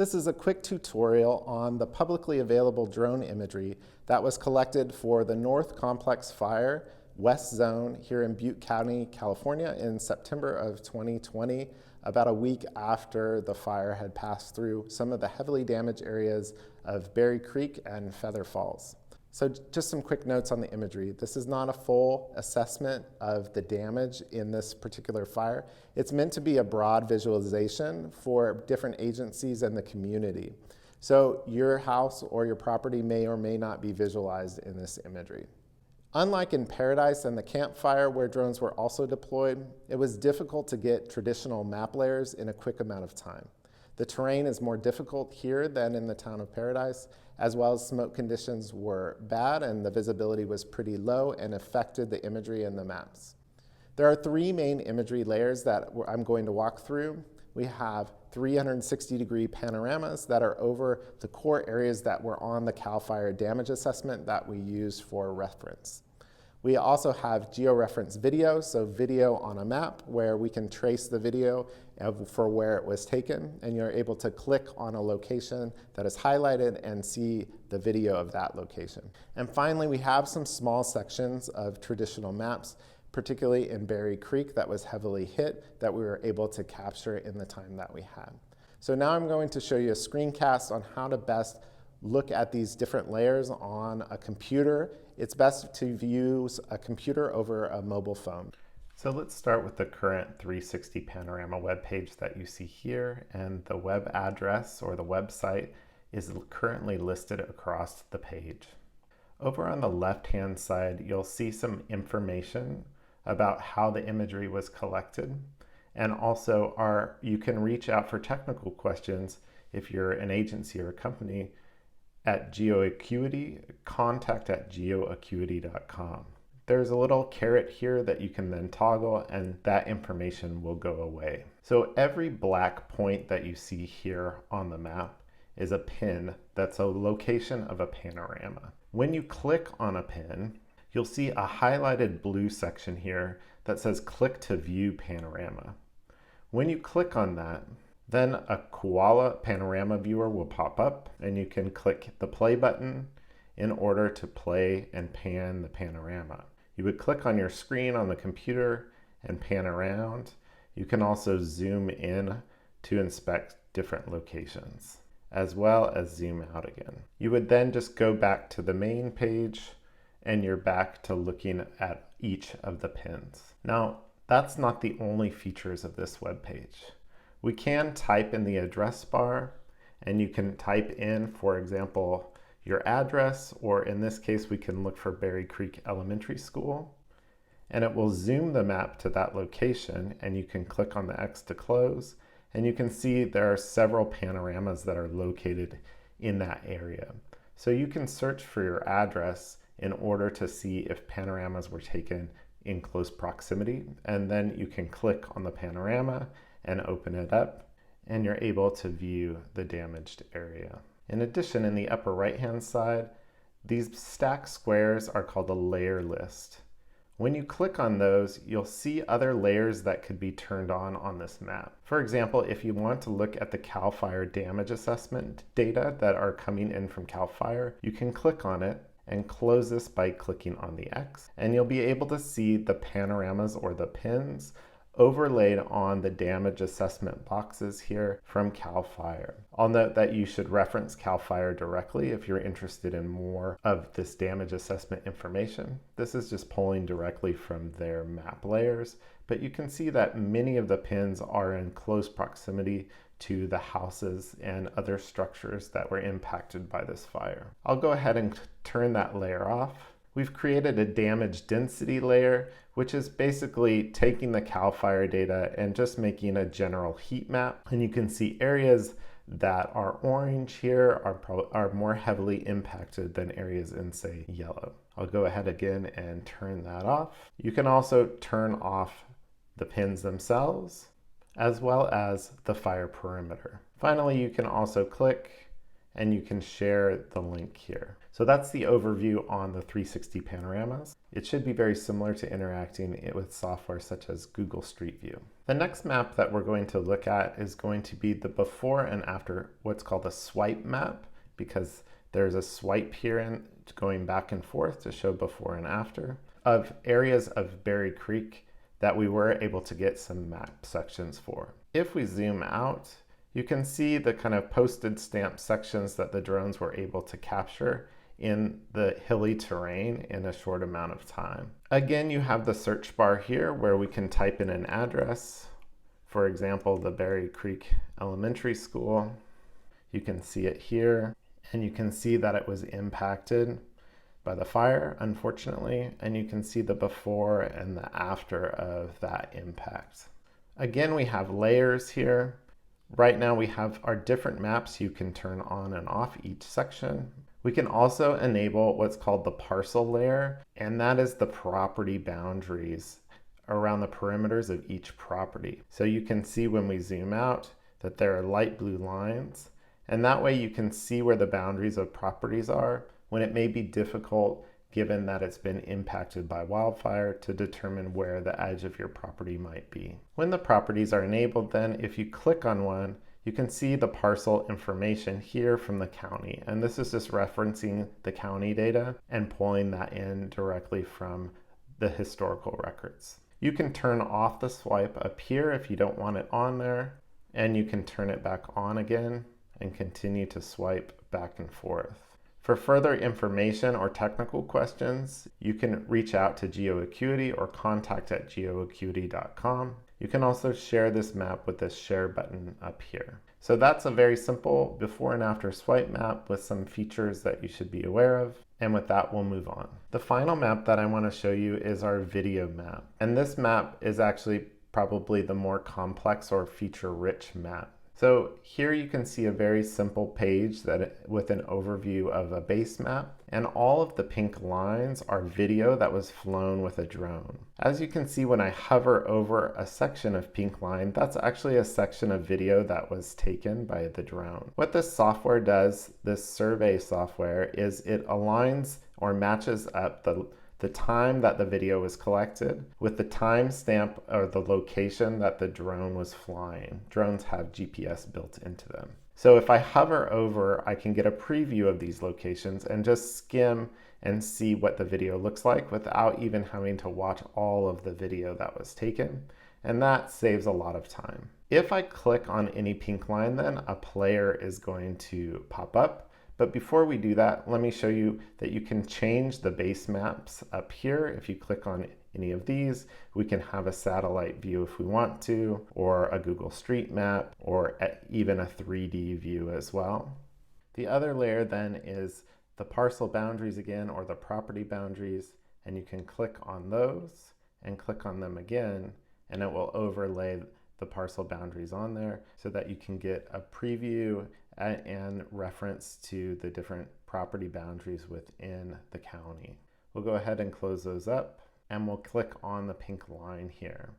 This is a quick tutorial on the publicly available drone imagery that was collected for the North Complex Fire West Zone here in Butte County, California in September of 2020, about a week after the fire had passed through some of the heavily damaged areas of Berry Creek and Feather Falls. So just some quick notes on the imagery. This is not a full assessment of the damage in this particular fire. It's meant to be a broad visualization for different agencies and the community. So your house or your property may or may not be visualized in this imagery. Unlike in Paradise and the Camp Fire, where drones were also deployed, it was difficult to get traditional map layers in a quick amount of time. The terrain is more difficult here than in the town of Paradise, as well as smoke conditions were bad and the visibility was pretty low and affected the imagery and the maps. There are three main imagery layers that I'm going to walk through. We have 360-degree panoramas that are over the core areas that were on the CAL FIRE damage assessment that we use for reference. We also have georeference video, so video on a map where we can trace the video for where it was taken, and you're able to click on a location that is highlighted and see the video of that location. And finally, we have some small sections of traditional maps, particularly in Berry Creek that was heavily hit, that we were able to capture in the time that we had. So now I'm going to show you a screencast on how to best look at these different layers on a computer. It's best to use a computer over a mobile phone. So let's start with the current 360 panorama web page that you see here, and the web address or the website is currently listed across the page. Over on the left-hand side, you'll see some information about how the imagery was collected, and also you can reach out for technical questions if you're an agency or a company at GeoAcuity, contact@geoacuity.com. There's a little caret here that you can then toggle, and that information will go away. So every black point that you see here on the map is a pin that's a location of a panorama. When you click on a pin, you'll see a highlighted blue section here that says click to view panorama. When you click on that, then a koala panorama viewer will pop up, and you can click the play button in order to play and pan the panorama. You would click on your screen on the computer and pan around. You can also zoom in to inspect different locations, as well as zoom out again. You would then just go back to the main page, and you're back to looking at each of the pins. Now, that's not the only features of this web page. We can type in the address bar, and you can type in, for example, your address, or in this case, we can look for Berry Creek Elementary School, and it will zoom the map to that location, and you can click on the X to close, and you can see there are several panoramas that are located in that area. So you can search for your address in order to see if panoramas were taken in close proximity, and then you can click on the panorama and open it up, and you're able to view the damaged area. In addition, in the upper right-hand side, these stacked squares are called a layer list. When you click on those, you'll see other layers that could be turned on this map. For example, if you want to look at the CAL FIRE damage assessment data that are coming in from CAL FIRE, you can click on it and close this by clicking on the X, and you'll be able to see the panoramas or the pins overlaid on the damage assessment boxes here from CAL FIRE. I'll note that you should reference CAL FIRE directly if you're interested in more of this damage assessment information. This is just pulling directly from their map layers, but you can see that many of the pins are in close proximity to the houses and other structures that were impacted by this fire. I'll go ahead and turn that layer off. We've created a damage density layer, which is basically taking the CAL FIRE data and just making a general heat map. And you can see areas that are orange here are more heavily impacted than areas in, say, yellow. I'll go ahead again and turn that off. You can also turn off the pins themselves, as well as the fire perimeter. Finally, you can also click and you can share the link here. So that's the overview on the 360 panoramas. It should be very similar to interacting with software such as Google Street View. The next map that we're going to look at is going to be the before and after, what's called a swipe map, because there's a swipe here and going back and forth to show before and after of areas of Berry Creek that we were able to get some map sections for. If we zoom out, you can see the kind of posted stamp sections that the drones were able to capture in the hilly terrain in a short amount of time. Again, you have the search bar here where we can type in an address. For example, the Berry Creek Elementary School. You can see it here, and you can see that it was impacted by the fire, unfortunately, and you can see the before and the after of that impact. Again, we have layers here. Right now we have our different maps you can turn on and off each section. We can also enable what's called the parcel layer, and that is the property boundaries around the perimeters of each property. So you can see when we zoom out that there are light blue lines, and that way you can see where the boundaries of properties are when it may be difficult, given that it's been impacted by wildfire, to determine where the edge of your property might be. When the properties are enabled, then if you click on one, you can see the parcel information here from the county. And this is just referencing the county data and pulling that in directly from the historical records. You can turn off the swipe up here if you don't want it on there, and you can turn it back on again and continue to swipe back and forth. For further information or technical questions, you can reach out to GeoAcuity or contact@geoacuity.com. You can also share this map with this share button up here. So that's a very simple before and after swipe map with some features that you should be aware of. And with that, we'll move on. The final map that I want to show you is our video map. And this map is actually probably the more complex or feature-rich map. So here you can see a very simple page with an overview of a base map, and all of the pink lines are video that was flown with a drone. As you can see, when I hover over a section of pink line, that's actually a section of video that was taken by the drone. What this software does, this survey software, is it aligns or matches up the time that the video was collected with the timestamp or the location that the drone was flying. Drones have GPS built into them. So if I hover over, I can get a preview of these locations and just skim and see what the video looks like without even having to watch all of the video that was taken. And that saves a lot of time. If I click on any pink line, then a player is going to pop up. But before we do that, let me show you that you can change the base maps up here. If you click on any of these, we can have a satellite view if we want to, or a Google Street Map, or even a 3D view as well. The other layer then is the parcel boundaries again, or the property boundaries, and you can click on those and click on them again, and it will overlay the parcel boundaries on there so that you can get a preview and reference to the different property boundaries within the county. We'll go ahead and close those up, and we'll click on the pink line here.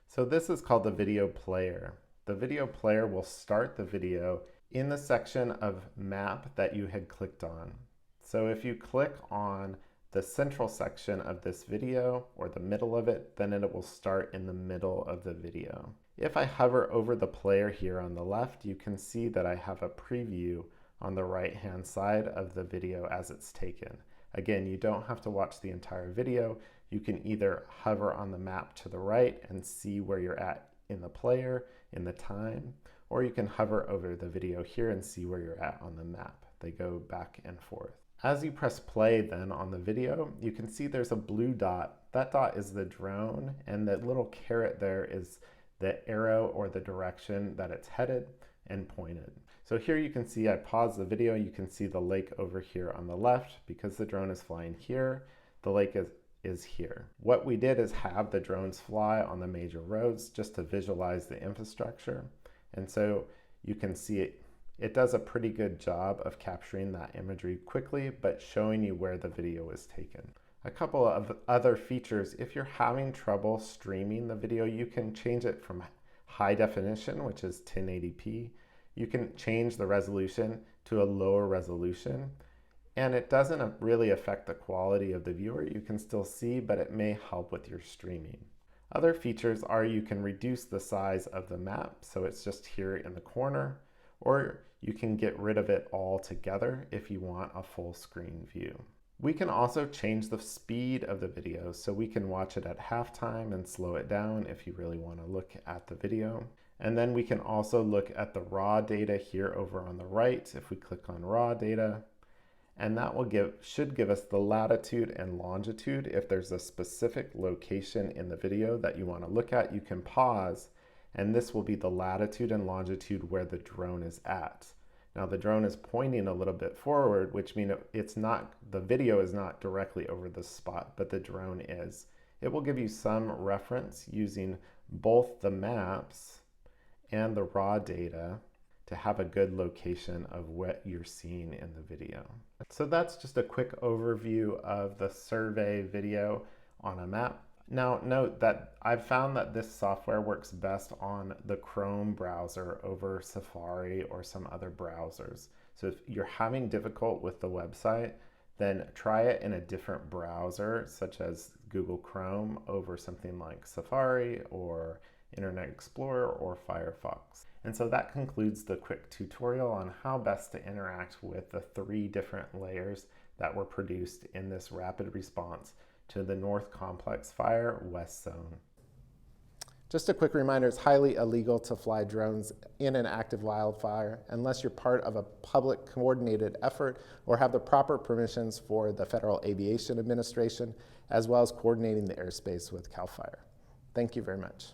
So this is called the video player. The video player will start the video in the section of map that you had clicked on. So if you click on the central section of this video or the middle of it, then it will start in the middle of the video. If I hover over the player here on the left, you can see that I have a preview on the right-hand side of the video as it's taken. Again, you don't have to watch the entire video. You can either hover on the map to the right and see where you're at in the player, in the time, or you can hover over the video here and see where you're at on the map. They go back and forth. As you press play then on the video, you can see there's a blue dot. That dot is the drone, and that little caret there is the arrow or the direction that it's headed and pointed. So here you can see I pause the video. You can see the lake over here on the left. Because the drone is flying here, the lake is here. What we did is have the drones fly on the major roads just to visualize the infrastructure. And so you can see it does a pretty good job of capturing that imagery quickly, but showing you where the video was taken. A couple of other features: if you're having trouble streaming the video, you can change it from high definition, which is 1080p. You can change the resolution to a lower resolution, and it doesn't really affect the quality of the viewer. You can still see, but it may help with your streaming. Other features are you can reduce the size of the map, so it's just here in the corner, or you can get rid of it altogether if you want a full screen view. We can also change the speed of the video, so we can watch it at halftime and slow it down if you really want to look at the video. And then we can also look at the raw data here over on the right if we click on raw data. And that should give us the latitude and longitude. If there's a specific location in the video that you want to look at, you can pause, and this will be the latitude and longitude where the drone is at. Now the drone is pointing a little bit forward, which means the video is not directly over the spot, but the drone is. It will give you some reference using both the maps and the raw data to have a good location of what you're seeing in the video. So that's just a quick overview of the survey video on a map. Now note that I've found that this software works best on the Chrome browser over Safari or some other browsers. So if you're having difficulty with the website, then try it in a different browser, such as Google Chrome over something like Safari or Internet Explorer or Firefox. And so that concludes the quick tutorial on how best to interact with the 3 different layers that were produced in this rapid response to the North Complex Fire West Zone. Just a quick reminder, it's highly illegal to fly drones in an active wildfire unless you're part of a public coordinated effort or have the proper permissions for the Federal Aviation Administration, as well as coordinating the airspace with CAL FIRE. Thank you very much.